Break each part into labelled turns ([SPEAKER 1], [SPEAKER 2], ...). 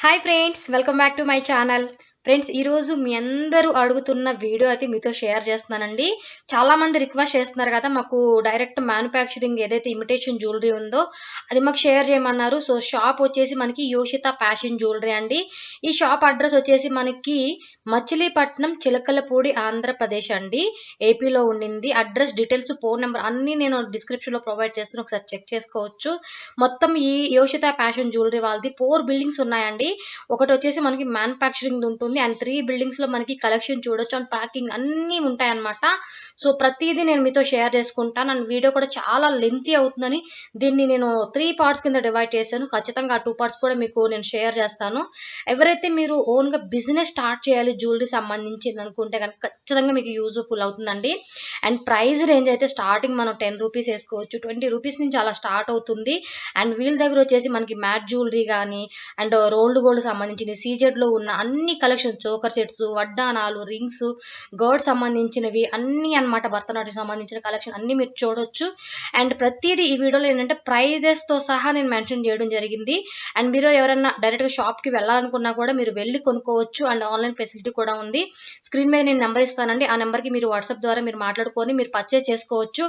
[SPEAKER 1] Hi friends, welcome back to my channel. Friends, ఈరోజు మీ అందరూ అడుగుతున్న వీడియో అయితే మీతో షేర్ చేస్తున్నానండి. చాలామంది రిక్వెస్ట్ చేస్తున్నారు కదా, మాకు డైరెక్ట్ మ్యానుఫ్యాక్చరింగ్ ఏదైతే ఇమిటేషన్ జ్యువెలరీ ఉందో అది మాకు షేర్ చేయమన్నారు. సో షాప్ వచ్చేసి మనకి యోషిత ఫ్యాషన్ జ్యువెలరీ అండి. ఈ షాప్ అడ్రస్ వచ్చేసి మనకి మచిలీపట్నం, చిలకలపూడి, ఆంధ్రప్రదేశ్ అండి. ఏపీలో ఉండింది. అడ్రస్ డీటెయిల్స్, ఫోన్ నెంబర్ అన్నీ నేను డిస్క్రిప్షన్లో ప్రొవైడ్ చేస్తాను, ఒకసారి చెక్ చేసుకోవచ్చు. మొత్తం ఈ యోషిత ఫ్యాషన్ జ్యువెలరీ వాళ్ళది 4 బిల్డింగ్స్ ఉన్నాయండి. ఒకటి వచ్చేసి మనకి మ్యానుఫ్యాక్చరింగ్ ఉంటుంది అండ్ 3 బిల్డింగ్స్ లో మనకి కలెక్షన్ చూడొచ్చు అండ్ ప్యాకింగ్ అన్నీ ఉంటాయన్నమాట. సో ప్రతిదీ నేను మీతో షేర్ చేసుకుంటాను అండ్ వీడియో కూడా చాలా లెంతీ అవుతుందని దీన్ని నేను 3 పార్ట్స్ కింద డివైడ్ చేశాను. ఖచ్చితంగా ఆ 2 పార్ట్స్ కూడా మీకు నేను షేర్ చేస్తాను. ఎవరైతే మీరు ఓన్గా బిజినెస్ స్టార్ట్ చేయాలి జ్యువెలరీ సంబంధించింది అనుకుంటే కనుక ఖచ్చితంగా మీకు యూజ్ఫుల్ అవుతుందండి. అండ్ ప్రైస్ రేంజ్ అయితే స్టార్టింగ్ మనం 10 రూపీస్ వేసుకోవచ్చు, 20 రూపీస్ నుంచి అలా స్టార్ట్ అవుతుంది. అండ్ వీళ్ళ దగ్గర వచ్చేసి మనకి మ్యాట్ జ్యువెలరీ కానీ అండ్ రోల్డ్ గోల్డ్ సంబంధించిన సీజెడ్లో ఉన్న అన్ని కలెక్షన్, చోకర్ సెట్స్, వడ్డానాలు, రింగ్స్, గోల్డ్ సంబంధించినవి అన్ని అన్నమాట. భరతనాట్యం సంబంధించిన కలెక్షన్ అన్ని మీరు చూడొచ్చు. అండ్ ప్రతిదీ ఈ వీడియోలో ఏంటంటే ప్రైజెస్ తో సహా నేను మెన్షన్ చేయడం జరిగింది. అండ్ మీరు ఎవరైనా డైరెక్ట్ గా షాప్ కి వెళ్ళాలనుకున్నా కూడా మీరు వెళ్ళి కొనుక్కోవచ్చు అండ్ ఆన్లైన్ ఫెసిలిటీ కూడా ఉంది. స్క్రీన్ మీద నేను నెంబర్ ఇస్తానండి, ఆ నెంబర్ కి మీరు వాట్సాప్ ద్వారా మీరు మాట్లాడుకొని మీరు పర్చేస్ చేసుకోవచ్చు.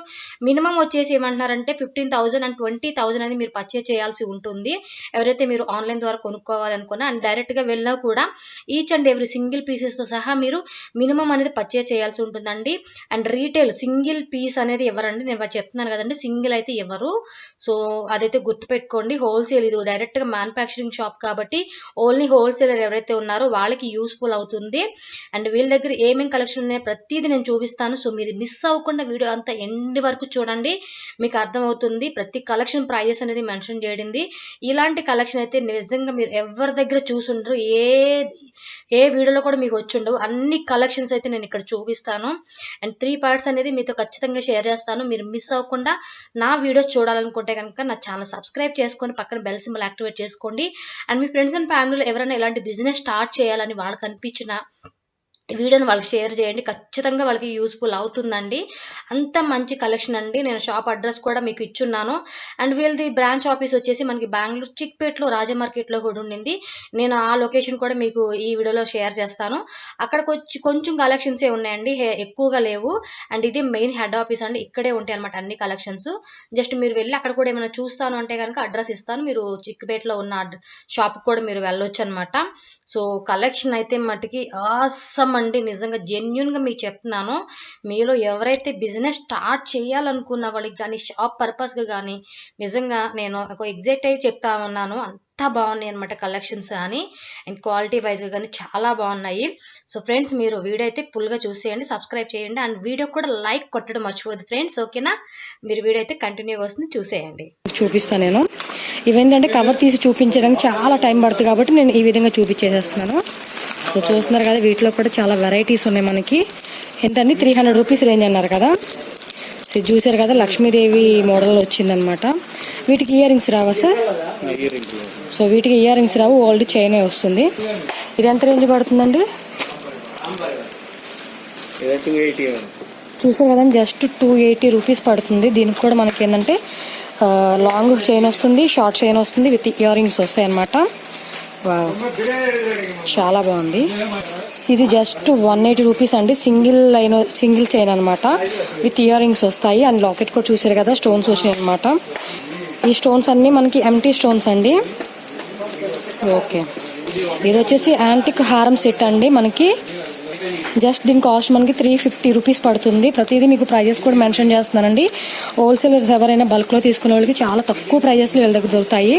[SPEAKER 1] మినిమం వచ్చేసి ఏమంటున్నారంటే 15,000 అండ్ 20,000 అని మీరు పర్చేస్ చేయాల్సి ఉంటుంది ఎవరైతే మీరు ఆన్లైన్ ద్వారా కొనుక్కోవాలనుకున్నా. అండ్ డైరెక్ట్ గా వెళ్ళినా కూడా each and every single pieces తో సహా మీరు మినిమం అనేది పర్చేస్ చేయాల్సి ఉంటుందండి. అండ్ రీటైల్ సింగిల్ పీస్ అనేది ఎవరండి, నేను చెప్తున్నాను కదండి, సింగిల్ అయితే ఎవరు. సో అదైతే గుర్తుపెట్టుకోండి. హోల్సేల్, ఇది డైరెక్ట్ గా మ్యానుఫ్యాక్చరింగ్ షాప్ కాబట్టి ఓన్లీ హోల్సేలర్ ఎవరైతే ఉన్నారో వాళ్ళకి యూస్ఫుల్ అవుతుంది. అండ్ వీళ్ళ దగ్గర ఏమేమి కలెక్షన్ ఉన్నాయో ప్రతిదీ నేను చూపిస్తాను. సో మీరు మిస్ అవ్వకుండా వీడియో అంతా ఎండ్ వరకు చూడండి, మీకు అర్థమవుతుంది. ప్రతి కలెక్షన్ ప్రైజెస్ అనేది మెన్షన్ చేయడింది. ఇలాంటి కలెక్షన్ అయితే నిజంగా మీరు ఎవరి దగ్గర చూసుండ్రు, ఏ వీడియోలో కూడా మీకు వచ్చుండవు. అన్ని కలెక్షన్స్ అయితే నేను ఇక్కడ చూపిస్తాను. అండ్ 3 పార్ట్స్ అనేది మీతో ఖచ్చితంగా షేర్ చేస్తాను. మీరు మిస్ అవ్వకుండా నా వీడియోస్ చూడాలనుకుంటే కనుక నా ఛానల్ సబ్స్క్రైబ్ చేసుకొని పక్కన బెల్ సింబల్ యాక్టివేట్ చేసుకోండి. అండ్ మీ ఫ్రెండ్స్ అండ్ ఫ్యామిలీలో ఎవరైనా ఇలాంటి బిజినెస్ స్టార్ట్ చేయాలని వాళ్ళకి అనిపించిన వీడియోని వాళ్ళకి షేర్ చేయండి, ఖచ్చితంగా వాళ్ళకి యూస్ఫుల్ అవుతుందండి. అంత మంచి కలెక్షన్ అండి. నేను షాప్ అడ్రస్ కూడా మీకు ఇచ్చున్నాను. అండ్ వీళ్ళది బ్రాంచ్ ఆఫీస్ వచ్చేసి మనకి బెంగళూరు చిక్పేట్లో రాజా మార్కెట్లో కూడా ఉండింది. నేను ఆ లొకేషన్ కూడా మీకు ఈ వీడియోలో షేర్ చేస్తాను. అక్కడికి వచ్చి కొంచెం కలెక్షన్సే ఉన్నాయండి, ఎక్కువగా లేవు. అండ్ ఇది మెయిన్ హెడ్ ఆఫీస్ అండి, ఇక్కడే ఉంటాయి అనమాట అన్ని కలెక్షన్స్. జస్ట్ మీరు వెళ్ళి అక్కడ కూడా ఏమైనా చూస్తాను అంటే కనుక అడ్రస్ ఇస్తాను, మీరు చిక్పేట్లో ఉన్న షాప్ కూడా మీరు వెళ్ళొచ్చు అనమాట. సో కలెక్షన్ అయితే మటుకి ఆసమ్ అండి, నిజంగా జెన్యున్ గా మీకు చెప్తున్నాను. మీలో ఎవరైతే బిజినెస్ స్టార్ట్ చేయాలనుకున్న వాళ్ళకి కానీ షాప్ పర్పస్ గా కానీ నిజంగా నేను ఒక ఎగ్జాక్ట్ అయి చెప్తా ఉన్నాను. అంతా బాగున్నాయి అనమాట కలెక్షన్స్ కానీ అండ్ క్వాలిటీ వైజ్ గా కానీ చాలా బాగున్నాయి. సో ఫ్రెండ్స్, మీరు వీడియో అయితే ఫుల్ గా చూసేయండి, సబ్స్క్రైబ్ చేయండి అండ్ వీడియో కూడా లైక్ కొట్టడం మర్చిపోద్దు ఫ్రెండ్స్, ఓకేనా? మీరు వీడియో అయితే కంటిన్యూగా వస్తుంది, చూసేయండి.
[SPEAKER 2] చూపిస్తాను నేను. ఇవేంటంటే కవర్ తీసి చూపించడానికి చాలా టైం పడుతుంది కాబట్టి నేను ఈ విధంగా చూపించేసేస్తున్నాను. సో చూస్తున్నారు కదా, వీటిలో కూడా చాలా వెరైటీస్ ఉన్నాయి మనకి. ఎంతండి, 300 రూపీస్ రేంజ్ అన్నారు కదా. సో చూసారు కదా, లక్ష్మీదేవి మోడల్ వచ్చిందనమాట. వీటికి ఇయర్ రింగ్స్ రావా సార్? సో వీటికి ఇయర్ రింగ్స్ రావు, ఓల్డ్ చైనే వస్తుంది. ఇది ఎంత రేంజ్ పడుతుందండి? చూసారు కదా, జస్ట్ 280 రూపీస్ పడుతుంది. దీనికి కూడా మనకి ఏంటంటే లాంగ్ చైన్ వస్తుంది, షార్ట్ చైన్ వస్తుంది, విత్ ఇయర్ రింగ్స్ వస్తాయి అన్నమాట. చాలా బాగుంది. ఇది జస్ట్ 180 రూపీస్ అండి. సింగిల్ చైన్ అనమాట, విత్ ఇయర్ రింగ్స్ వస్తాయి అండ్ లాకెట్ కూడా చూసారు కదా, స్టోన్స్ వచ్చినాయి అనమాట. ఈ స్టోన్స్ అన్ని మనకి ఎంటీ స్టోన్స్ అండి. ఓకే, ఇది వచ్చేసి యాంటిక్ హారం సెట్ అండి మనకి. జస్ట్ దీని కాస్ట్ మనకి 350 రూపీస్ పడుతుంది. ప్రతిదీ మీకు ప్రైజెస్ కూడా మెన్షన్ చేస్తున్నానండి. హోల్సేలర్స్ ఎవరైనా బల్క్ లో తీసుకునే వాళ్ళకి చాలా తక్కువ ప్రైజెస్ వీళ్ళ దగ్గర దొరుకుతాయి.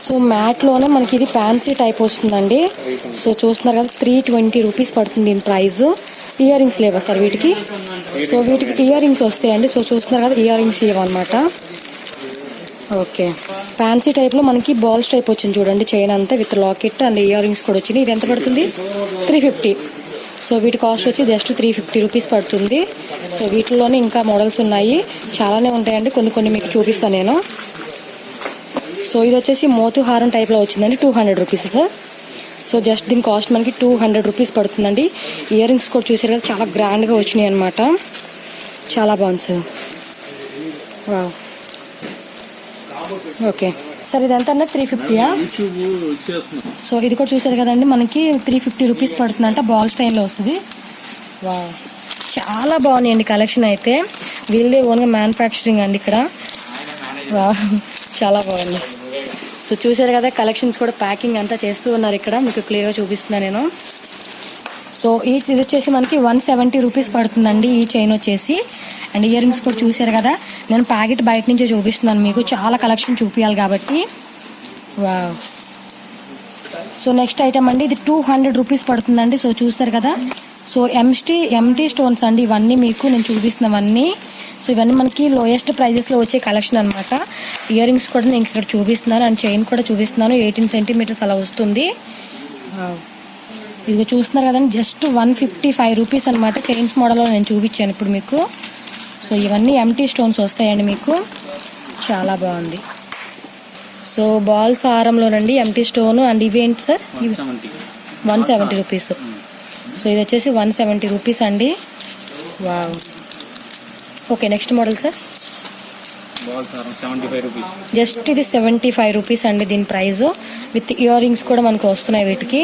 [SPEAKER 2] సో మ్యాట్ లోనే మనకి ఇది ఫ్యాన్సీ టైప్ వస్తుందండి. సో చూస్తున్నారు కదా, 320 రూపీస్ పడుతుంది దీని ప్రైస్. ఇయర్ రింగ్స్ లేవా సార్ వీటికి? సో వీటికి ఇయర్ రింగ్స్ వస్తాయండి. సో చూస్తున్నారు కదా, ఇయర్ రింగ్స్ ఇవ్వనమాట. ఓకే, ఫ్యాన్సీ టైప్ లో మనకి బాల్స్ టైప్ వచ్చింది చూడండి, చైన్ అంతా with locket and earrings కూడా వచ్చింది. ఇది ఎంత పడుతుంది? 350. సో వీటి కాస్ట్ వచ్చి జస్ట్ 350 రూపీస్ పడుతుంది. సో వీటిలోనే ఇంకా మోడల్స్ ఉన్నాయి, చాలానే ఉంటాయండి. కొన్ని మీకు చూపిస్తాను నేను. సో ఇది వచ్చేసి మోతు హారం టైప్ లో వచ్చిందండి, 200 రూపీస్ సార్. సో జస్ట్ దీని కాస్ట్ మనకి 200 రూపీస్ పడుతుందండి. ఇయర్ రింగ్స్ కూడా చూసారు కదా, చాలా గ్రాండ్ గా వచ్చినాయి అనమాట. చాలా బాగుంది సార్. ఓకే, సార్ ఇది ఎంత అన్న 350యా? సో ఇది కూడా చూసారు కదండి, మనకి 350 రూపీస్ పడుతుందంట. బాల్ స్టైల్లో వస్తుంది. వావ్, చాలా బాగున్నాయండి కలెక్షన్ అయితే. వీళ్ళే ఓన్గా మ్యానుఫ్యాక్చరింగ్ అండి ఇక్కడ. వావ్, చాలా బాగుంది. సో చూసారు కదా, కలెక్షన్స్ కూడా ప్యాకింగ్ అంతా చేస్తూ ఉన్నారు ఇక్కడ. మీకు క్లియర్గా చూపిస్తున్నాను నేను. సో ఇది వచ్చేసి మనకి 170 రూపీస్ పడుతుందండి ఈ చైన్ వచ్చేసి. అండ్ ఇయర్ రింగ్స్ కూడా చూసారు కదా, నేను ప్యాకెట్ బయట నుంచే చూపిస్తున్నాను మీకు, చాలా కలెక్షన్ చూపించాలి కాబట్టి. వావ్. సో నెక్స్ట్ ఐటమ్ అండి, ఇది 200 రూపీస్ పడుతుందండి. సో చూస్తారు కదా, సో ఎంటీ స్టోన్స్ అండి ఇవన్నీ మీకు నేను చూపిస్తున్నవన్నీ. సో ఇవన్నీ మనకి లోయెస్ట్ ప్రైజెస్లో వచ్చే కలెక్షన్ అనమాట. ఇయర్ రింగ్స్ కూడా నేను ఇక్కడ చూపిస్తున్నాను అండ్ చైన్ కూడా చూపిస్తున్నాను. 18 సెంటీమీటర్స్ అలా వస్తుంది. ఇది చూస్తున్నారు కదండి, జస్ట్ 155 రూపీస్ అనమాట. చైన్స్ మోడల్లో నేను చూపించాను ఇప్పుడు మీకు. సో ఇవన్నీ ఎంటీ స్టోన్స్ వస్తాయండి మీకు, చాలా బాగుంది. సో బాల్స్ హారంలోనండి ఎంటీ స్టోన్. అండ్ ఇవి ఏంటి సార్? 170 రూపీస్. సో ఇది వచ్చేసి 170 రూపీస్ అండి. Wow. Okay, next model sir. Just ఇది 75 రూపీస్ అండి దీని ప్రైస్. విత్ ఇయర్ రింగ్స్ కూడా మనకు వస్తున్నాయి వీటికి.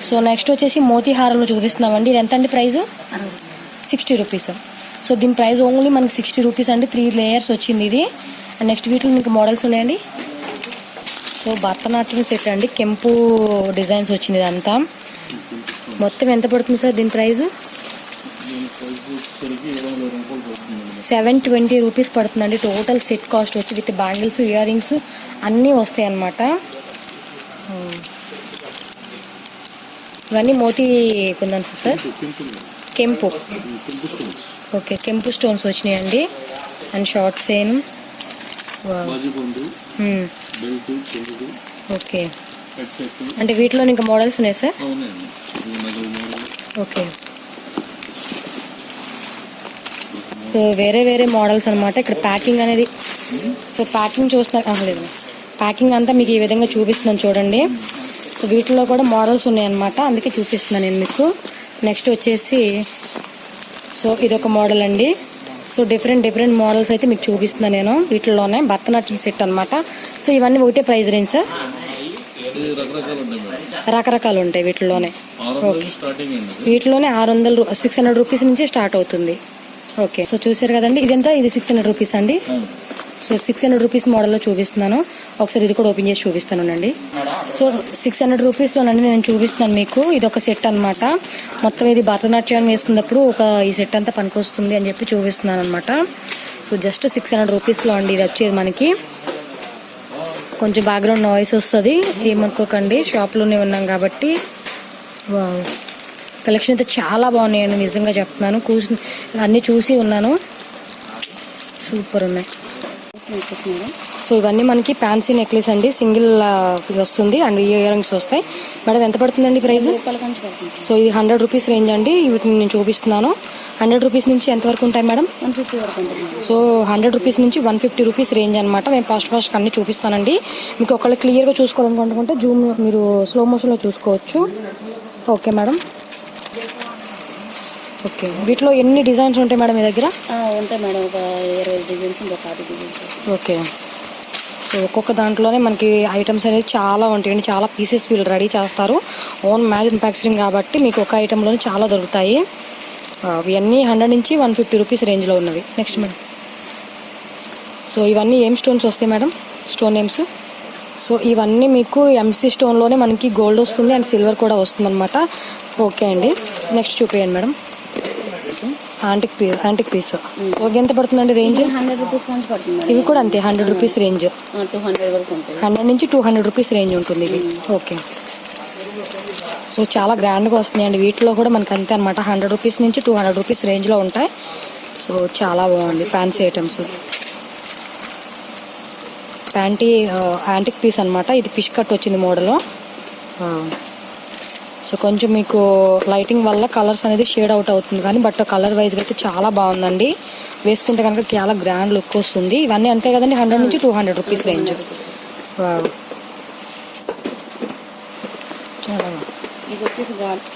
[SPEAKER 2] సో నెక్స్ట్ వచ్చేసి మోతీహారంలో చూపిస్తున్నామండి. ఇది ఎంత అండి ప్రైస్? 60 రూపీస్. సో దీని ప్రైస్ ఓన్లీ మనకి 60 రూపీస్ అండి. 3 లేయర్స్ వచ్చింది ఇది. అండ్ నెక్స్ట్ వీటిలో మీకు మోడల్స్ ఉన్నాయండి. సో భరతనాట్యం సెట్ అండి, కెంపు డిజైన్స్ వచ్చింది ఇదంతా. మొత్తం ఎంత పడుతుంది సార్ దీని ప్రైస్? 720 రూపీస్ పడుతుందండి టోటల్ సెట్ కాస్ట్ వచ్చి. విత్ బ్యాంగిల్స్, ఇయర్ రింగ్స్ అన్నీ వస్తాయి అన్నమాట. ఇవన్నీ మోతీ కుందన్స్ సార్, కెంపు. ఓకే, కెంపు స్టోన్స్ వచ్చినాయండి. And short chain. ఓకే, అంటే వీటిలో ఇంకా మోడల్స్ ఉన్నాయి సార్? ఓకే. సో వేరే వేరే మోడల్స్ అనమాట. ఇక్కడ ప్యాకింగ్ అనేది, సో ప్యాకింగ్ చూస్తున్నారు లేదు, ప్యాకింగ్ అంతా మీకు ఈ విధంగా చూపిస్తున్నాను చూడండి. సో వీటిలో కూడా మోడల్స్ ఉన్నాయన్నమాట, అందుకే చూపిస్తున్నాను నేను మీకు. నెక్స్ట్ వచ్చేసి సో ఇదొక మోడల్ అండి. సో డిఫరెంట్ మోడల్స్ అయితే మీకు చూపిస్తున్నాను నేను. వీటిలోనే భరతనాట్యం సెట్ అనమాట. సో ఇవన్నీ ఒకటే ప్రైస్ రేంజ్ సార్? రకరకాలు ఉంటాయి వీటిలోనే. ఓకే, వీటిలోనే 600 రూపీస్ నుంచి స్టార్ట్ అవుతుంది. ఓకే, సో చూసారు కదండి, ఇదంతా ఇది 600 రూపీస్ అండి. సో 600 రూపీస్ మోడల్లో చూపిస్తున్నాను. ఒకసారి ఇది కూడా ఓపెన్ చేసి చూపిస్తాను అండి. సో 600 రూపీస్లోనండి నేను చూపిస్తున్నాను మీకు. ఇది ఒక సెట్ అనమాట. మొత్తం ఇది భరతనాట్యాన్ని వేసుకున్నప్పుడు ఈ సెట్ అంతా పనికొస్తుంది అని చెప్పి చూపిస్తున్నాను అనమాట. సో జస్ట్ 600 రూపీస్లో అండి ఇది వచ్చేది మనకి. కొంచెం బ్యాక్గ్రౌండ్ నాయిస్ వస్తుంది, ఏమనుకోకండి, షాప్లోనే ఉన్నాం కాబట్టి. కలెక్షన్ అయితే చాలా బాగున్నాయండి, నిజంగా చెప్తున్నాను. అన్నీ చూసి ఉన్నాను, సూపర్ ఉన్నాయి. సో ఇవన్నీ మనకి ఫ్యాన్సీ నెక్లెస్ అండి, సింగిల్ వస్తుంది అండ్ ఇయర్ రింగ్స్ వస్తాయి. మేడం ఎంత పడుతుందండి ప్రైస్? సో ఇది 100 రూపీస్ రేంజ్ అండి. వీటిని నేను చూపిస్తున్నాను. 100 రూపీస్ నుంచి ఎంతవరకు ఉంటాయి మేడం? 150 వరకు ఉంటుంది. సో 100 రూపీస్ నుంచి 150 రూపీస్ రేంజ్ అనమాట. నేను ఫాస్ట్ అన్ని చూపిస్తానండి. మీకు ఒకళ్ళు క్లియర్గా చూసుకోవాలనుకుంటే జూమ్ మీరు స్లో మోషన్లో చూసుకోవచ్చు. Okay madam. ఓకే, వీటిలో ఎన్ని డిజైన్స్ ఉంటాయి మేడం మీ దగ్గర?
[SPEAKER 3] ఉంటాయి మేడం, ఒక 20 డిజైన్స్, ఇంకా 40 డిజైన్స్.
[SPEAKER 2] ఓకే, సో ఒక్కొక్క దాంట్లోనే మనకి ఐటమ్స్ అనేది చాలా ఉంటాయండి. చాలా పీసెస్ వీళ్ళు రెడీ చేస్తారు, ఓన్ మ్యానుఫ్యాక్చరింగ్ కాబట్టి మీకు ఒక ఐటెంలోనే చాలా దొరుకుతాయి. ఇవన్నీ 100 నుంచి 150 రూపీస్ రేంజ్లో ఉన్నవి. నెక్స్ట్ మేడం, సో ఇవన్నీ ఏం స్టోన్స్ వస్తాయి మేడం? Stone names. సో ఇవన్నీ మీకు ఎంసీ స్టోన్లోనే మనకి గోల్డ్ వస్తుంది అండ్ సిల్వర్ కూడా వస్తుంది అనమాట. ఓకే అండి, నెక్స్ట్ చూపించండి మేడం. Antique piece. సో ఎంత పడుతుందండి రేంజ్?
[SPEAKER 3] 100 రూపీస్ నుంచి పడుతుంది.
[SPEAKER 2] ఇవి కూడా అంతే 100 రూపీస్ రేంజ్.
[SPEAKER 3] 200 వరకు ఉంటుంది.
[SPEAKER 2] 100 నుంచి 200 రూపీస్ రేంజ్ ఉంటుంది ఇది. ఓకే, సో చాలా గ్రాండ్గా వస్తున్నాయండి. వీటిలో కూడా మనకి అంతే అనమాట, 100 రూపీస్ నుంచి 200 రూపీస్ రేంజ్లో ఉంటాయి. సో చాలా బాగుంది ఫ్యాన్సీ ఐటమ్స్. యాంటిక్ పీస్ అనమాట. ఇది ఫిష్ కట్ వచ్చింది మోడల్. సో కొంచెం మీకు లైటింగ్ వల్ల కలర్స్ అనేది షేడ్ అవుట్ అవుతుంది కానీ బట్ కలర్ వైజ్గా అయితే చాలా బాగుందండి. వేసుకుంటే కనుక చాలా గ్రాండ్ లుక్ వస్తుంది. ఇవన్నీ అంతే కదండి, 100 నుంచి 200 రూపీస్ రేంజ్.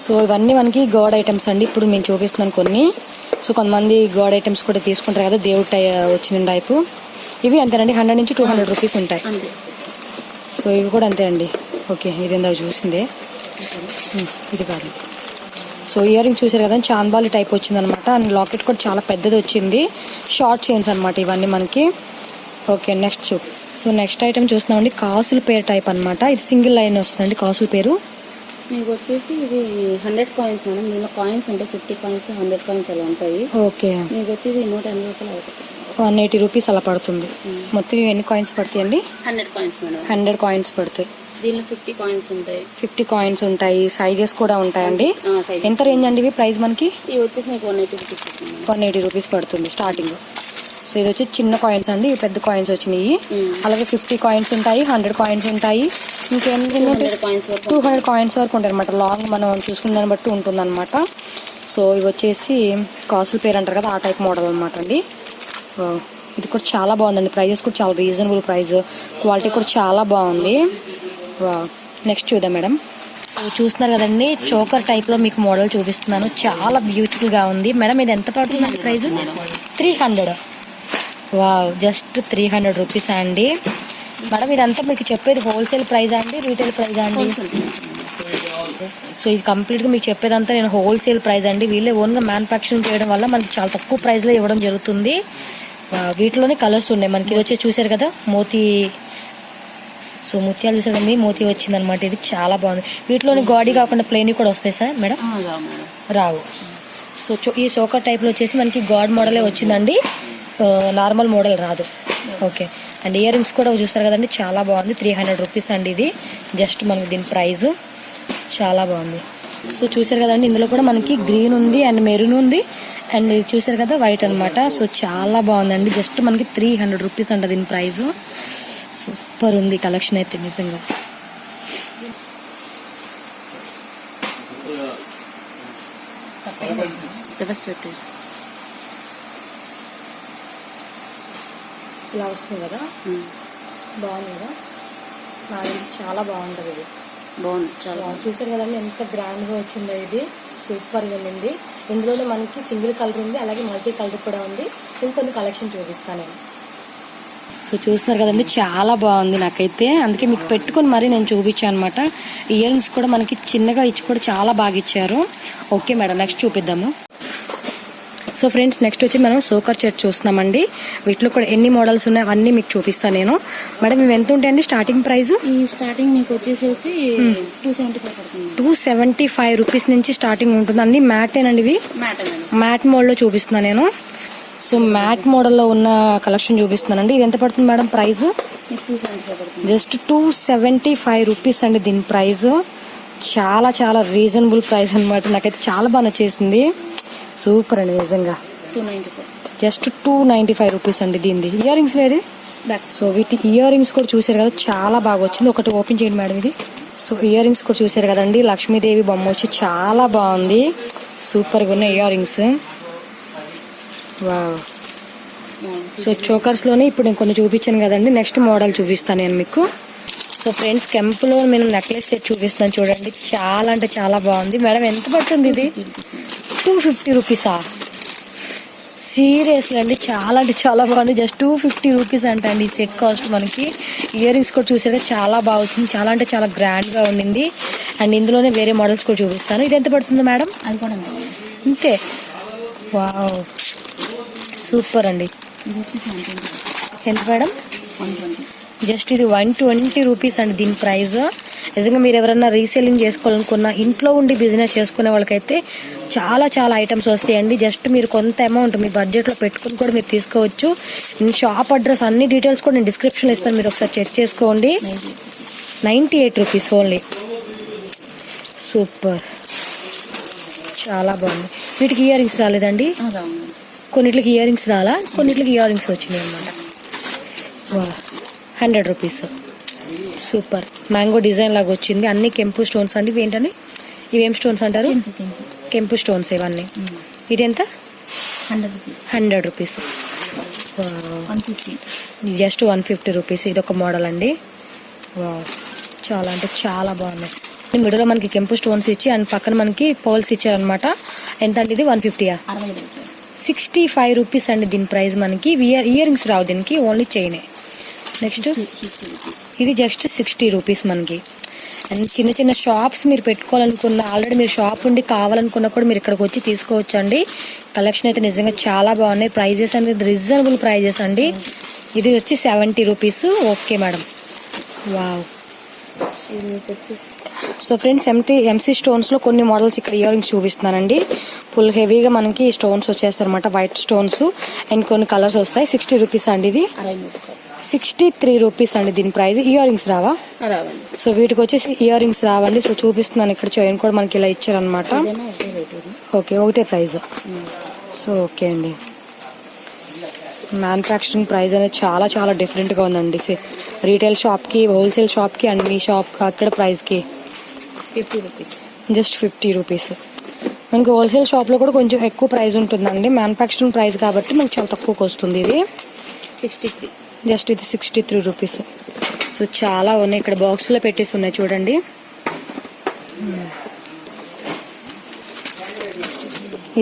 [SPEAKER 2] సో ఇవన్నీ మనకి గాడ్ ఐటమ్స్ అండి. ఇప్పుడు నేను చూపిస్తున్నాను కొన్ని. సో కొంతమంది గాడ్ ఐటమ్స్ కూడా తీసుకుంటారు కదా, దేవుడి వచ్చిన టైపు. ఇవి అంతేనండి, 100 నుంచి 200 రూపీస్ ఉంటాయి.
[SPEAKER 3] అంతే.
[SPEAKER 2] సో ఇవి కూడా అంతే అండి. ఓకే, ఇది ఇందాక చూసిందే, ఇది కాదు. సో ఇయర్ రింగ్స్ చూసారు కదా, చాంబాలి టైప్ వచ్చింది అనమాట. అండ్ లాకెట్ కూడా చాలా పెద్దది వచ్చింది, షార్ట్ చైన్స్ అనమాట ఇవన్నీ మనకి. Okay, next so next item చూస్తున్నామండి, కాసుల పేరు టైప్ అనమాట. ఇది సింగిల్ లైన్ వస్తుందండి కాసుల పేరు.
[SPEAKER 3] మీకు వచ్చేసి ఇది 100 కాయిన్స్ మేడం. దీనిలో కాయిన్స్ ఉంటాయి, 50 కాయిన్స్, 100 కాయిన్స్ అలా ఉంటాయి.
[SPEAKER 2] ఓకే,
[SPEAKER 3] మీకు వచ్చేసి 180 రూపాయలు అవుతుంది.
[SPEAKER 2] 180 రూపీస్ అలా పడుతుంది. మొత్తం ఇవి ఎన్ని కాయిన్స్ పడతాయండి?
[SPEAKER 3] 100 కాయిన్స్ మేడం.
[SPEAKER 2] 100 కాయిన్స్ పడతాయి.
[SPEAKER 3] దీనిలో 50 కాయిన్స్ ఉంటాయి.
[SPEAKER 2] 50 కాయిన్స్ ఉంటాయి, సైజెస్ కూడా ఉంటాయండి.
[SPEAKER 3] సైజ్
[SPEAKER 2] ఎంత రేంజ్ అండి ఇవి ప్రైస్ మనకి?
[SPEAKER 3] ఇవి వచ్చేసి మీకు 180 రూపీస్ వస్తుంది మేడం.
[SPEAKER 2] 180 రూపీస్ పడుతుంది స్టార్టింగ్. సో ఇది వచ్చి చిన్న కాయిన్స్ అండి, ఇవి పెద్ద కాయిన్స్ వచ్చినాయి. అలాగే 50 కాయిన్స్ ఉంటాయి, 100 కాయిన్స్ ఉంటాయి, ఇంకేం
[SPEAKER 3] 200 కాయిన్స్ వరకు
[SPEAKER 2] 200 కాయిన్స్ వరకు ఉంటాయి అనమాట. లాంగ్ మనం చూసుకున్న దాన్ని బట్టి ఉంటుంది అనమాట. సో ఇవి వచ్చేసి కాసుల పేరు అంటారు కదా, ఆ టైప్ మోడల్ అనమాట అండి. ఇది కూడా చాలా బాగుందండి, ప్రైజెస్ కూడా చాలా రీజనబుల్ ప్రైస్, క్వాలిటీ కూడా చాలా బాగుంది. నెక్స్ట్ చూద్దాం మేడం. సో చూస్తున్నారు కదండి, చోకర్ టైప్ లో మీకు మోడల్ చూపిస్తున్నాను, చాలా బ్యూటిఫుల్ గా ఉంది మేడం. ఇది ఎంత పడుతుందండి ప్రైస్? 300. వావ్, జస్ట్ 300 రూపీస్ అండి మేడం. ఇదంతా మీకు చెప్పేది హోల్సేల్ ప్రైస్ అండి, రీటైల్ ప్రైస్ అండి? సో ఇది కంప్లీట్ గా మీకు చెప్పేదంతా నేను హోల్సేల్ ప్రైస్ అండి. వీళ్ళే ఓన్ గా మ్యానుఫ్యాక్చరింగ్ చేయడం వల్ల మనకి చాలా తక్కువ ప్రైస్ లో ఇవ్వడం జరుగుతుంది. వీటిలోనే కలర్స్ ఉన్నాయి మనకి. ఇది వచ్చి చూసారు కదా మోతీ, సో ముత్యాలు చూసారు కదా, మోతీ వచ్చింది అనమాట. ఇది చాలా బాగుంది. వీటిలోని గాడి కాకుండా ప్లెయిన్ కూడా వస్తాయి సార్ మేడం? రావు. సో ఈ చోకర్ టైప్ లో వచ్చేసి మనకి గాడ్ మోడలే వచ్చిందండి, నార్మల్ మోడల్ రాదు. ఓకే, అండ్ ఇయర్ రింగ్స్ కూడా చూస్తారు కదండి, చాలా బాగుంది. 300 రూపీస్ అండి ఇది జస్ట్ మనకి దీని ప్రైస్. చాలా బాగుంది. సో చూసారు కదండి, ఇందులో కూడా మనకి గ్రీన్ ఉంది అండ్ మెరూన్ ఉంది అండ్ చూసారు కదా వైట్ అనమాట. సో చాలా బాగుందండి, జస్ట్ మనకి 300 రూపీస్ అంట దీని ప్రైస్. సూపర్ ఉంది కలెక్షన్ అయితే నిజంగా. ఇలా వస్తుంది కదా, బాగుంది కదా, నాకు చాలా బాగుంటుంది ఇది.
[SPEAKER 3] బాగుంది, చాలా
[SPEAKER 2] చూసారు కదండి ఎంత గ్రాండ్ గా వచ్చిందో, ఇది సూపర్ గా ఉంది. ఇందులోనే మనకి సింగిల్ కలర్ ఉంది, అలాగే మల్టీ కలర్ కూడా ఉంది. ఇంకొన్ని కలెక్షన్ చూపిస్తాను నేను. సో చూస్తున్నారు కదండి, చాలా బాగుంది నాకైతే, అందుకే మీకు పెట్టుకొని మరీ నేను చూపించాను అనమాట. ఇయర్ రింగ్స్ కూడా మనకి చిన్నగా ఇచ్చి కూడా చాలా బాగా ఇచ్చారు. ఓకే మేడం, నెక్స్ట్ చూపిద్దాము. సో ఫ్రెండ్స్, నెక్స్ట్ వచ్చి మనం సోకర్ సెట్ చూస్తున్నామండి. వీటిలో కూడా ఎన్ని మోడల్స్ ఉన్నాయి అవన్నీ మీకు చూపిస్తాను నేను. మేడం ఇవి ఎంత ఉంటాయండి స్టార్టింగ్ ప్రైస్?
[SPEAKER 3] ఈ స్టార్టింగ్ మీకు వచ్చేసేసి 275 పడుతుంది.
[SPEAKER 2] 275 రూపీస్ నుంచి స్టార్టింగ్ ఉంటుంది. అన్ని మ్యాటేనండి ఇవి, మ్యాట్ మోడ్ లో చూపిస్తున్నా నేను. సో మ్యాట్ మోడల్లో ఉన్న కలెక్షన్ చూపిస్తున్నానండి. ఇది ఎంత పడుతుంది మేడం ప్రైస్?
[SPEAKER 3] 275 పడుతుంది.
[SPEAKER 2] జస్ట్ 275 రూపీస్ అండి దీని ప్రైస్. చాలా చాలా రీజనబుల్ ప్రైస్ అనమాట. నాకైతే చాలా బాగా నచ్చేసింది, సూపర్ అండి నిజంగా.
[SPEAKER 3] 295
[SPEAKER 2] జస్ట్ 295 రూపీస్ అండి దీనిది. ఇయర్ రింగ్స్ వేరే బ్యాక్. సో వీటి ఇయర్ రింగ్స్ కూడా చూసారు కదా, చాలా బాగా వచ్చింది. ఒకటి ఓపెన్ చేయండి మేడం ఇది. సో ఇయర్ రింగ్స్ కూడా చూసారు కదండి, లక్ష్మీదేవి బొమ్మ వచ్చి చాలా బాగుంది, సూపర్ గా ఉన్నాయి ear rings. Wow. So chokers లోనే ఇప్పుడు నేను కొన్ని చూపించాను కదండి, నెక్స్ట్ మోడల్ చూపిస్తాను నేను మీకు. సో ఫ్రెండ్స్, కెంపులో నేను నెక్లెస్ సెట్ చూపిస్తాను చూడండి, చాలా అంటే చాలా బాగుంది. మేడం ఎంత పడుతుంది ఇది? 250 రూపీసా? సీరియస్లీ అండి, చాలా అంటే చాలా బాగుంది. జస్ట్ 250 రూపీస్ అంట అండి ఈ సెట్ కాస్ట్ మనకి. ఇయర్ రింగ్స్ కూడా చూసారా, చాలా బాగా వచ్చింది, చాలా అంటే చాలా గ్రాండ్ గా ఉండింది. అండ్ ఇందులోనే వేరే మోడల్స్ కూడా చూపిస్తాను. ఇది ఎంత పడుతుంది మేడం?
[SPEAKER 3] అది కూడా
[SPEAKER 2] అంతే. వావ్, సూపర్ అండి. ఎంత మేడం?
[SPEAKER 3] 120.
[SPEAKER 2] జస్ట్ ఇది 120 రూపీస్ అండి దీని ప్రైస్. నిజంగా మీరు ఎవరైనా రీసేలింగ్ చేసుకోవాలనుకున్నా, ఇంట్లో ఉండి బిజినెస్ చేసుకునే వాళ్ళకైతే చాలా చాలా ఐటమ్స్ వస్తాయండి. జస్ట్ మీరు కొంత అమౌంట్ మీ బడ్జెట్లో పెట్టుకుని కూడా మీరు తీసుకోవచ్చు. నేను షాప్ అడ్రస్ అన్ని డీటెయిల్స్ కూడా నేను డిస్క్రిప్షన్లో ఇస్తాను, మీరు ఒకసారి చెక్ చేసుకోండి. 98 రూపీస్ ఓన్లీ. సూపర్, చాలా బాగుంది. వీటికి ఇయర్ రింగ్స్ రాలేదండి, కొన్నిటికి ఇయర్ రింగ్స్ రాలా, కొన్నిటికి ఇయర్ రింగ్స్ వచ్చినాయి అనమాట. 100 రూపీస్. సూపర్, మ్యాంగో డిజైన్ లాగా వచ్చింది. అన్ని కెంపు స్టోన్స్ అండి. ఇవి ఏంటండి, ఇవేం స్టోన్స్ అంటారు? కెంపు స్టోన్స్ ఇవన్నీ. ఇది ఎంత? 100 రూపీస్. Just 150 rupees. ఇది ఒక మోడల్ అండి. చాలా అంటే చాలా బాగున్నాయి. మిడిలో మనకి కెంపు స్టోన్స్ ఇచ్చి అండ్ పక్కన మనకి పోల్స్ ఇచ్చారనమాట. ఎంత అండి ఇది? 150యా? 65 రూపీస్ అండి దీని ప్రైస్ మనకి. ఇయర్ రింగ్స్ రావు దీనికి, ఓన్లీ చైనే. నెక్స్ట్ ఇది జస్ట్ 60 రూపీస్ మనకి. అండ్ చిన్న చిన్న షాప్స్ మీరు పెట్టుకోవాలనుకున్న, ఆల్రెడీ మీరు షాప్ ఉండి కావాలనుకున్నా కూడా మీరు ఇక్కడికి వచ్చి తీసుకోవచ్చు అండి. కలెక్షన్ అయితే నిజంగా చాలా బాగున్నాయి. ప్రైజెస్ అనేది రీజనబుల్ ప్రైజెస్ అండి. ఇది వచ్చి 70 rupees. Okay madam, wow. So friends, MC stones లో కొన్ని మోడల్స్ ఇక్కడ ఇయర్ రింగ్స్ చూపిస్తున్నానండి. ఫుల్ హెవీగా మనకి స్టోన్స్ వచ్చేస్తాయి అనమాట, వైట్ స్టోన్స్. అండ్ కొన్ని కలర్స్ వస్తాయి. 60 రూపీస్ అండి ఇది. 63 రూపీస్ అండి దీని ప్రైస్. ఇయర్ రింగ్స్ రావా? సో వీటికి వచ్చేసి ఇయర్ రింగ్స్ రావండి. సో చూపిస్తున్నాను, ఇక్కడ చైన్ కూడా మనకి ఇలా ఇచ్చారనమాట. ఓకే, ఒకటే ప్రైస్. సో ఓకే అండి, మ్యానుఫ్యాక్చరింగ్ ప్రైస్ అనేది చాలా చాలా డిఫరెంట్ గా ఉందండి. రీటైల్ షాప్ కి, హోల్సేల్ షాప్ కి అండ్ మీ షాప్ అక్కడ ప్రైస్ కి
[SPEAKER 3] 50 రూపీస్,
[SPEAKER 2] జస్ట్ 50 రూపీస్. మనకి హోల్సేల్ షాప్ లో కూడా కొంచెం ఎక్కువ ప్రైస్ ఉంటుందండి. మ్యానుఫ్యాక్చరింగ్ ప్రైస్ కాబట్టి మనకి చాలా తక్కువకి వస్తుంది. ఇది
[SPEAKER 3] 63,
[SPEAKER 2] జస్ట్ ఇది 63 రూపీస్. సో చాలా ఉన్నాయి, ఇక్కడ బాక్స్ లో పెట్టేసి ఉన్నాయి చూడండి.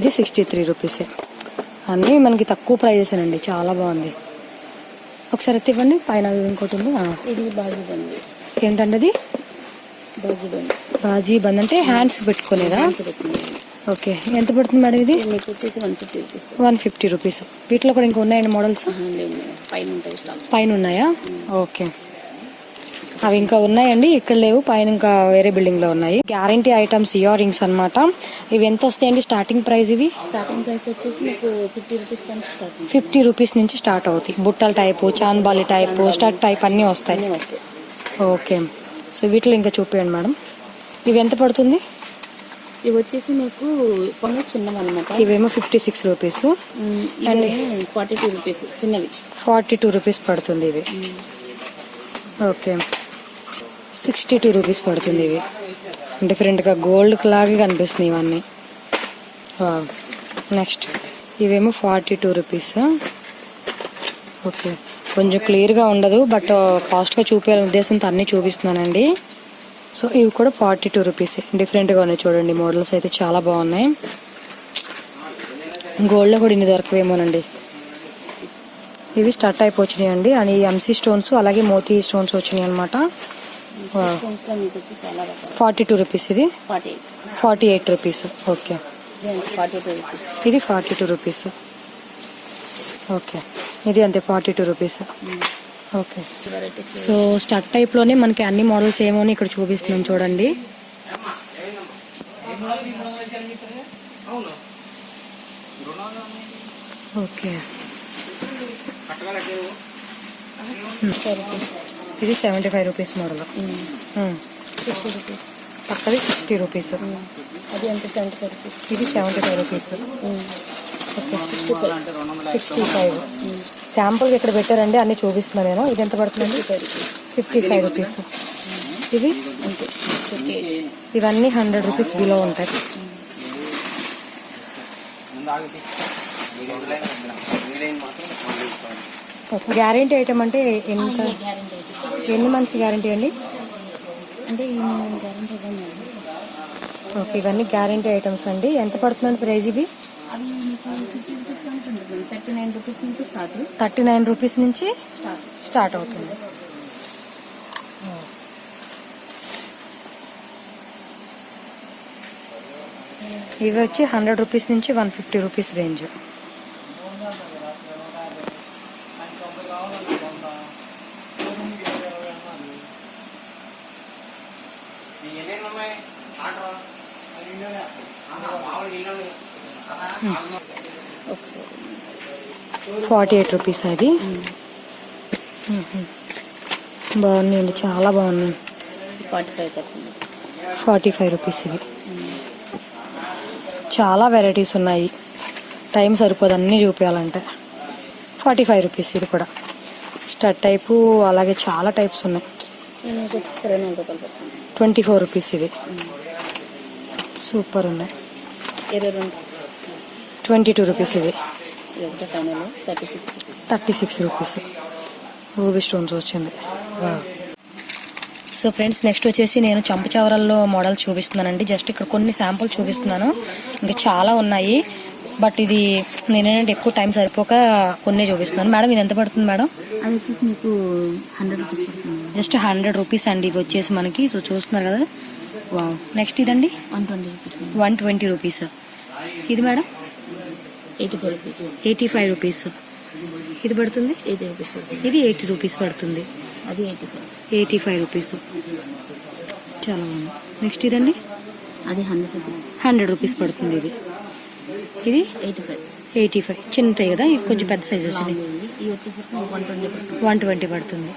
[SPEAKER 2] ఇది 63 రూపీస్. అన్నీ మనకి తక్కువ ప్రైజెస్ అండి, చాలా బాగుంది. ఒకసారి అయితే ఇవ్వండి. పైన ఇంకోటి ఉంది.
[SPEAKER 3] ఇది బాజీ బంద్.
[SPEAKER 2] ఏంటండి అది?
[SPEAKER 3] బాజీ బంద్.
[SPEAKER 2] బాజీ బంద్ అంటే హ్యాండ్స్ పెట్టుకునేదా? ఓకే, ఎంత పడుతుంది మేడం ఇది?
[SPEAKER 3] మీకు వచ్చేసి 150 రూపీస్.
[SPEAKER 2] 150 రూపీస్. వీటిలో కూడా ఇంకా ఉన్నాయండి మోడల్స్?
[SPEAKER 3] పైన ఉంటాయి, స్టాక్
[SPEAKER 2] పైన ఉన్నాయా? ఓకే, అవి ఇంకా ఉన్నాయండి, ఇక్కడ లేవు. పైన ఇంకా వేరే బిల్డింగ్ లో ఉన్నాయి. గ్యారంటీ ఐటమ్స్ ఇయర్ రింగ్స్ అనమాట. ఇవి ఎంత వస్తాయండి స్టార్టింగ్ ప్రైస్? ఇవి
[SPEAKER 3] స్టార్టింగ్ ప్రైస్ వచ్చేసి మీకు 50 రూపీస్ నుంచి స్టార్ట్.
[SPEAKER 2] 50 రూపీస్ నుంచి స్టార్ట్ అవుతాయి. బుట్టల type, chandbali type, stud type అన్ని వస్తాయి. ఓకే, సో వీటిలో ఇంకా చూపించండి మేడం. ఇవి ఎంత పడుతుంది?
[SPEAKER 3] ఇవి వచ్చేసి మీకు కొన్ని చిన్నవి అనమాట.
[SPEAKER 2] ఇవేమో 56 రూపీస్
[SPEAKER 3] అండ్ 42 రూపీస్ చిన్నవి.
[SPEAKER 2] 42 రూపీస్ పడుతుంది ఇవి. ఓకే, 62 రూపీస్ పడుతుంది ఇవి. డిఫరెంట్ గా గోల్డ్ లాగే కనిపిస్తున్నాయి ఇవన్నీ. నెక్స్ట్ ఇవేమో 42 రూపీస్. ఓకే, కొంచెం క్లియర్ గా ఉండదు, బట్ ఫాస్ట్ గా చూపించాలనే ఉద్దేశంతో అన్ని చూపిస్తున్నానండి. సో ఇవి కూడా 42 రూపీస్. డిఫరెంట్ గా ఉన్నాయి చూడండి, మోడల్స్ అయితే చాలా బాగున్నాయి. గోల్డ్ లో కూడా ఇన్ని దొరకవేమోనండి. ఇవి స్టార్ట్ టైప్ వచ్చినాయి అండి, అని ఎంసీ స్టోన్స్ అలాగే మోతీ స్టోన్స్ వచ్చినాయి అనమాట. 42 రూపీస్. ఇది 48 రూపీస్. ఓకే, ఇది 42 రూపీస్. ఓకే, ఇది అంతే 42 rupees. Okay, so stud type లోనే మనకి అన్ని మోడల్స్ ఏమో ఇక్కడ చూపిస్తున్నాం చూడండి. ఓకే, ఇది 75 రూపీస్ మోడల్.
[SPEAKER 3] 60 రూపీస్.
[SPEAKER 2] పక్కది 60 రూపీస్.
[SPEAKER 3] అది ఎంత? 75 రూపీస్.
[SPEAKER 2] ఇది 75 రూపీస్. ఓకే, 65. శాంపుల్ ఇక్కడ పెట్టారండి, అన్ని చూపిస్తున్నాను నేను. ఇది ఎంత పడుతుందండి? 55 రూపీస్. ఇవి
[SPEAKER 3] అంతే.
[SPEAKER 2] ఇవన్నీ 100 రూపీస్ బిలో ఉంటాయి. గ్యారంటీ ఐటమ్ అంటే ఎంత? ఎన్ని మంత్స్ గ్యారంటీ అండి?
[SPEAKER 3] అంటే గ్యారంటీ ఇవ్వండి.
[SPEAKER 2] ఓకే, ఇవన్నీ గ్యారంటీ ఐటమ్స్ అండి. ఎంత పడుతుందండి ప్రైస్ ఇవి?
[SPEAKER 3] అవి మీకు 50 రూపీస్ కంటే ఉంటుంది. 39 రూపీస్ నుంచి స్టార్ట్.
[SPEAKER 2] 39 రూపీస్ నుంచి స్టార్ట్ అవుతుంది. ఇవి వచ్చి 100 రూపీస్ నుంచి 150 రూపీస్ రేంజ్.
[SPEAKER 3] ఒకసారి
[SPEAKER 2] 48 రూపీస్ అది. బాగున్నాయండి, చాలా బాగున్నాయి. 45 రూపీస్ ఇవి. చాలా వెరైటీస్ ఉన్నాయి, టైం సరిపోదు అన్నీ చూపించాలంటే. 45 రూపీస్. ఇది కూడా స్టడ్ టైపు, అలాగే చాలా టైప్స్ ఉన్నాయి. 24 రూపీస్ ఇవి. సూపర్ ఉన్నాయి. 22 రూపీస్ ఇవి. 36 రూపీస్. రూబీ స్టోన్స్ వచ్చింది. సో ఫ్రెండ్స్, నెక్స్ట్ వచ్చేసి నేను చంపచవరాల్లో మోడల్స్ చూపిస్తున్నానండి. జస్ట్ ఇక్కడ కొన్ని శాంపుల్ చూపిస్తున్నాను, ఇంకా చాలా ఉన్నాయి. బట్ ఇది నేనేంటంటే ఎక్కువ టైం సరిపోక కొన్నే చూపిస్తున్నాను. మేడం ఇది ఎంత పడుతుంది మేడం?
[SPEAKER 3] అది వచ్చేసి మీకు 100 రూపీస్ పడుతుంది.
[SPEAKER 2] జస్ట్ 100 రూపీస్ అండి ఇవి వచ్చేసి మనకి. సో చూస్తున్నారు కదా. వావ్. నెక్స్ట్ ఇదండి
[SPEAKER 3] 120 రూపీస్.
[SPEAKER 2] 120 రూపీస్. ఇది మేడం
[SPEAKER 3] 85 రూపీస్.
[SPEAKER 2] 85 రూపీస్. ఇది పడుతుంది
[SPEAKER 3] 80 రూపీస్ పడుతుంది.
[SPEAKER 2] ఇది 80 రూపీస్ పడుతుంది.
[SPEAKER 3] అది 85.
[SPEAKER 2] 85 రూపీస్. చాలా బాగుంది. నెక్స్ట్ ఇదండి
[SPEAKER 3] అది 100 రూపీస్.
[SPEAKER 2] 100 రూపీస్ పడుతుంది. ఇది
[SPEAKER 3] 85.
[SPEAKER 2] 85 చిన్నటాయి కదా, ఇది కొంచెం పెద్ద సైజ్ వచ్చింది.
[SPEAKER 3] ఇది వచ్చేసరికి 120 పడుతుంది.
[SPEAKER 2] 120 పడుతుంది.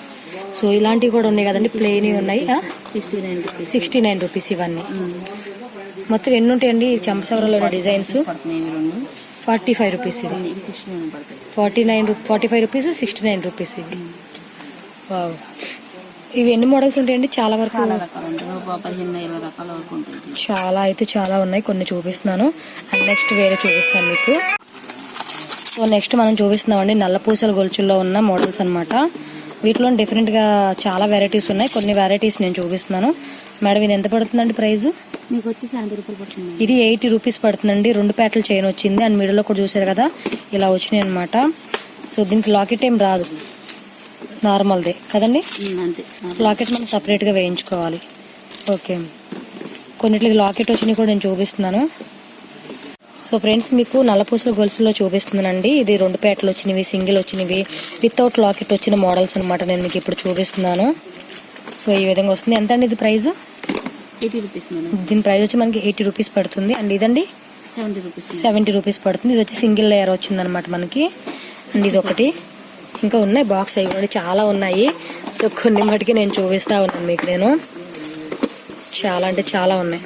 [SPEAKER 2] సో ఇలాంటివి కూడా ఉన్నాయి కదండి, ప్లెయిన్ ఉన్నాయి.
[SPEAKER 3] 69 రూపీస్.
[SPEAKER 2] 69 రూపీస్ ఇవన్నీ. మొత్తం ఎన్ని ఉంటాయండి చంపసవరంలో డిజైన్స్?
[SPEAKER 3] పడుతున్నాయి ఇవి రెండు.
[SPEAKER 2] 45 రూపీస్. ఇది
[SPEAKER 3] ఇవి 69 పడతాయి.
[SPEAKER 2] 45 రూపీస్, 69 రూపీస్. ఇది వావ్. ఇవి ఎన్ని మోడల్స్ ఉంటాయండి? చాలా వరకు
[SPEAKER 3] చాలా రకాలు ఉంటాయి. 15-20 రకాల వరకు ఉంటాయి.
[SPEAKER 2] చాలా అయితే చాలా ఉన్నాయి. కొన్ని చూపిస్తున్నాను అండ్ నెక్స్ట్ వేరే చూపిస్తాను మీకు. సో నెక్స్ట్ మనం చూపిస్తున్నామండి నల్లపూసల గొలుచుల్లో ఉన్న మోడల్స్ అన్నమాట. వీటిలో డిఫరెంట్గా చాలా వెరైటీస్ ఉన్నాయి. కొన్ని వెరైటీస్ నేను చూపిస్తున్నాను. మేడం ఇది ఎంత పడుతుందండి ప్రైస్?
[SPEAKER 3] మీకు వచ్చి 70 రూపాయలు పడుతుంది.
[SPEAKER 2] ఇది 80 రూపీస్ పడుతుందండి. 2 పేటల చైన్ వచ్చింది అండ్ మిడిల్లో కూడా చూసారు కదా ఇలా వచ్చినాయి అనమాట. సో దీనికి లాకెట్ ఏం రాదు, నార్మల్దే కదండి.
[SPEAKER 3] అంతే.
[SPEAKER 2] లాకెట్ మనం సపరేట్గా వేయించుకోవాలి. ఓకే. కొన్నిటికి లాకెట్ వచ్చినాయి కూడా నేను చూపిస్తున్నాను. సో ఫ్రెండ్స్ మీకు నల్లపూసల గొలుసులో చూపిస్తున్నానండి. ఇది 2 పేటలు వచ్చినవి, సింగిల్ వచ్చినవి, వితౌట్ లాకెట్ వచ్చిన మోడల్స్ అనమాట. నేను మీకు ఇప్పుడు చూపిస్తున్నాను. సో ఈ విధంగా వస్తుంది. ఎంత అండి ఇది ప్రైస్?
[SPEAKER 3] 80 rupees madam.
[SPEAKER 2] దీని ప్రైస్ వచ్చి మనకి 80 రూపీస్ పడుతుంది. అండ్ ఇదండి
[SPEAKER 3] 70 రూపీస్.
[SPEAKER 2] 70 రూపీస్ పడుతుంది. ఇది వచ్చి సింగిల్ లేయర్ వచ్చింది అనమాట మనకి. అండ్ ఇది ఒకటి. ఇంకా ఉన్నాయి బాక్స్ అవి కూడా చాలా ఉన్నాయి. సో కొన్ని మటుకి నేను చూపిస్తా ఉన్నాను మీకు. నేను చాలా అంటే చాలా ఉన్నాయి.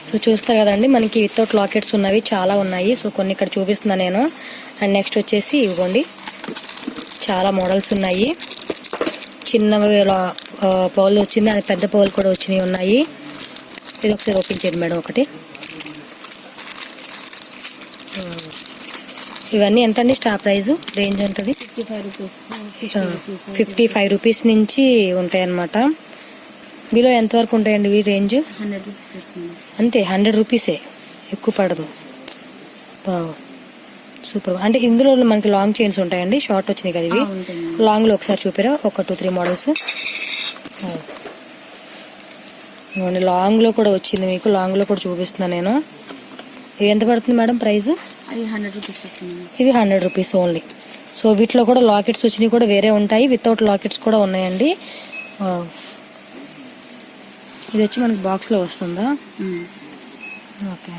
[SPEAKER 2] సో చూస్తారు కదండి మనకి వితౌట్ లాకెట్స్ ఉన్నవి చాలా ఉన్నాయి. సో కొన్ని ఇక్కడ చూపిస్తున్నాను నేను. అండ్ నెక్స్ట్ వచ్చేసి ఇవ్వండి చాలా మోడల్స్ ఉన్నాయి. చిన్న పౌల్ వచ్చింది, అది పెద్ద పౌల్ కూడా వచ్చినాయి ఉన్నాయి. ఇది ఒకసారి ఓపెన్ చేయండి మేడం ఒకటి. ఇవన్నీ ఎంత అండి స్టార్ ప్రైస్ రేంజ్ ఉంటుంది?
[SPEAKER 3] 55 రూపీస్.
[SPEAKER 2] 55 రూపీస్ నుంచి ఉంటాయి అన్నమాట. మీలో ఎంతవరకు ఉంటాయండి ఇవి రేంజ్?
[SPEAKER 3] 100 రూపీస్ పడుతుంది.
[SPEAKER 2] అంతే 100 రూపీసే, ఎక్కువ పడదు. సూపర్. అంటే ఇందులో మనకి లాంగ్ చైన్స్ ఉంటాయండి, షార్ట్ వచ్చినాయి కదా ఇవి. లాంగ్ లో ఒకసారి చూపిరా ఒక 2-3 మోడల్స్. లాంగ్ లో కూడా వచ్చింది మీకు, లాంగ్ లో కూడా చూపిస్తున్నా నేను. ఇవి ఎంత పడుతుంది మేడం ప్రైస్?
[SPEAKER 3] అది 100 రూపీస్ పడుతుంది.
[SPEAKER 2] ఇది 100 రూపీస్ ఓన్లీ. సో వీటిలో కూడా లాకెట్స్ వచ్చినవి కూడా వేరే ఉంటాయి, వితౌట్ లాకెట్స్ కూడా ఉన్నాయండి. ఇది వచ్చి మనకి బాక్స్ లో వస్తుందా? ఓకే.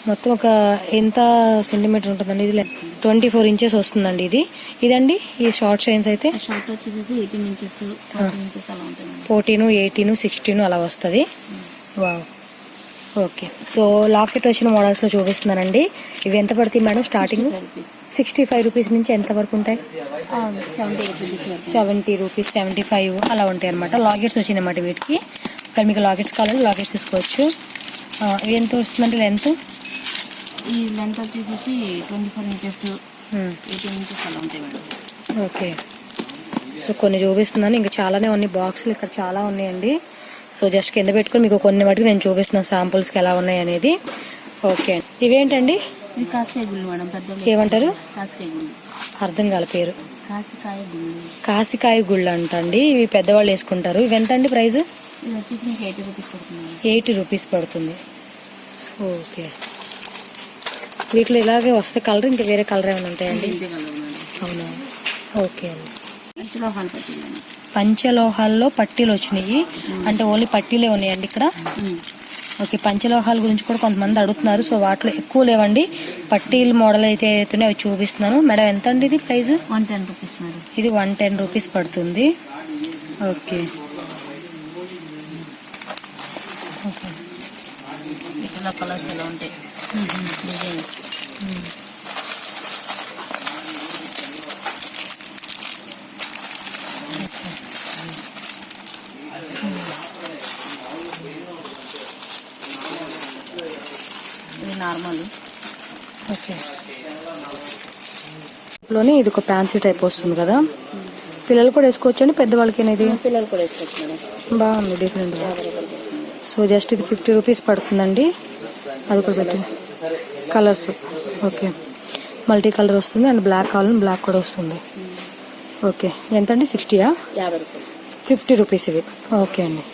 [SPEAKER 2] మొత్తం ఒక ఎంత సెంటీమీటర్ ఉంటుందండి? ఇది 24 ఇంచెస్ వస్తుందండి. ఇదండి ఈ షార్ట్ చైన్స్ అయితే
[SPEAKER 3] షార్ట్ వచ్చేసి 18 ఇంచెస్ 14 ఇంచెస్ అలా ఉంటుంది.
[SPEAKER 2] 14, 18, 16 అలా వస్తుంది. వావ్. ఓకే. సో లాకెట్ వచ్చిన మోడల్స్ లో చూపిస్తున్నానండి. ఇవి ఎంత పడుతాయి మేడం స్టార్టింగ్? 65 రూపీస్ నుంచి ఎంత వరకు ఉంటాయి? 70 రూపీస్, 75 అలా ఉంటాయి అనమాట. లాకెట్స్ వచ్చినాయి అన్నమాట వీటికి. ఇక్కడ మీకు లాకెట్స్ కావాలంటే లాకెట్స్ తీసుకోవచ్చు. ఇవి ఎంత వస్తుందంటే లెంత్?
[SPEAKER 3] ఈ లెంత్ వచ్చేసి 24 ఇంచెస్ 18 ఇంచెస్ అలా ఉంటాయి మేడం.
[SPEAKER 2] ఓకే. సో కొన్ని చూపిస్తున్నాను, ఇంకా చాలానే ఉన్నాయి. బాక్సులు ఇక్కడ చాలా ఉన్నాయండి. సో జస్ట్ కింద పెట్టుకుని మీకు కొన్ని మటుకు నేను చూపిస్తున్నాను శాంపుల్స్కి ఎలా ఉన్నాయి అనేది. ఓకే. ఇవేంటండి?
[SPEAKER 3] ఇది కాసికాయ గుళ్ళు మేడం. పెద్ద
[SPEAKER 2] ఏమంటారు?
[SPEAKER 3] కాసికాయ గుళ్ళు.
[SPEAKER 2] అర్థం కాల పేరు.
[SPEAKER 3] కాసికాయ గుళ్ళు.
[SPEAKER 2] కాసికాయ గుళ్ళు అంటండి. ఇవి పెద్దవాళ్ళు వేసుకుంటారు. ఇవి ఎంత అండి ప్రైస్?
[SPEAKER 3] ఇది వచ్చేసి మీకు 80 రూపీస్ పడుతుంది.
[SPEAKER 2] 80 రూపీస్ పడుతుంది. ఓకే. వీటిలో ఇలాగే వస్తే కలర్ ఇంకా వేరే కలర్ ఏమైనా ఉంటాయండి? అవునా. ఓకే అండి.
[SPEAKER 3] పంచలోహాలు పట్టీలు.
[SPEAKER 2] పంచలోహాల్లో పట్టీలు వచ్చినాయి అంటే ఓన్లీ పట్టీలే ఉన్నాయండి ఇక్కడ. ఓకే. పంచలోహాల గురించి కూడా కొంతమంది అడుగుతున్నారు. సో వాటిలో ఎక్కువ లేవండి, పట్టీల మోడల్ అయితే అవుతున్నాయి అవి చూపిస్తున్నాను. మేడం ఎంత అండి ఇది ప్రైస్?
[SPEAKER 3] 110 rupees madam.
[SPEAKER 2] ఇది 110 రూపీస్ పడుతుంది. ఓకే. ఓకే.
[SPEAKER 3] వీటిలో కలర్స్ ఎలా ఉంటాయి డిజైన్స్. ఇది నార్మల్.
[SPEAKER 2] ఓకే. లోనే ఇది ఒక ఫ్యాన్సీ టైప్ వస్తుంది కదా, పిల్లలు కూడా వేసుకోవచ్చు అండి, పెద్దవాళ్ళకి ఇది
[SPEAKER 3] పిల్లలు కూడా వేసుకోవచ్చు మేడం.
[SPEAKER 2] బాగుంది డిఫరెంట్ గా. సో జస్ట్ ఇది 50 రూపీస్ పడుతుందండి. అది కూడా పెట్టండి. కలర్స్ ఓకే, మల్టీ కలర్ వస్తుంది అండ్ బ్లాక్ కావాలని బ్లాక్ కూడా వస్తుంది. ఓకే ఎంతండి? 60యా?
[SPEAKER 3] 50 రూపాయలు.
[SPEAKER 2] 50 రూపీస్ ఇవి. ఓకే అండి.